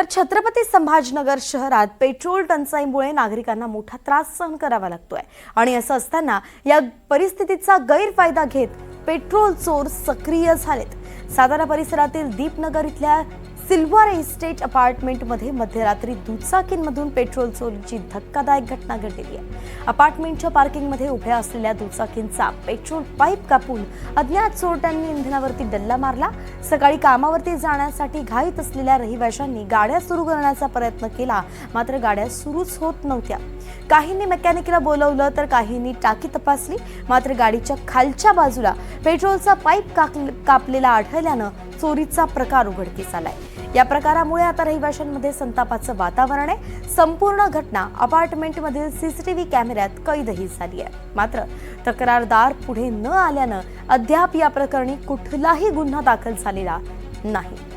तर छत्रपती संभाजीनगर शहरात पेट्रोल टंचाईमुळे नागरिकांना मोठा त्रास सहन करावा लागतोय आणि असं असताना या परिस्थितीचा गैरफायदा घेत पेट्रोल चोर सक्रिय झालेत। सातारा परिसरातील दीपनगर इथल्या सिल्वर इस्टेट अपार्टमेंटमध्ये मध्यरात्री दुचाकींमधून पेट्रोल चोरीची धक्कादायक घटना घडली आहे। अपार्टमेंटच्या पार्किंगमध्ये उभ्या असलेल्या दुचाकींचा पेट्रोल पाईप कापून अज्ञात चोरट्यांनी इंधनावरती डल्ला मारला। सकाळी कामावरती जाण्यासाठी घाईत असलेल्या रहिवाशांनी गाड्या सुरू करण्याचा प्रयत्न केला, मात्र गाड्या सुरूच होत नव्हत्या। काहींनी मेकॅनिकला बोलवलं तर काहींनी टाकी तपासली, मात्र गाडीच्या खालच्या बाजूला पेट्रोलचा पाईप कापलेला आढळल्यानं चोरीचा प्रकार उघडकीस आलाय। या प्रकारामुळे आता रहिवाशांमध्ये संतापाचं वातावरण आहे। संपूर्ण घटना अपार्टमेंटमधील सीसीटीव्ही कॅमेऱ्यात कैदही झाली आहे। मात्र तक्रारदार पुढे न आल्यानं अद्याप या प्रकरणी कुठलाही गुन्हा दाखल झालेला नाही।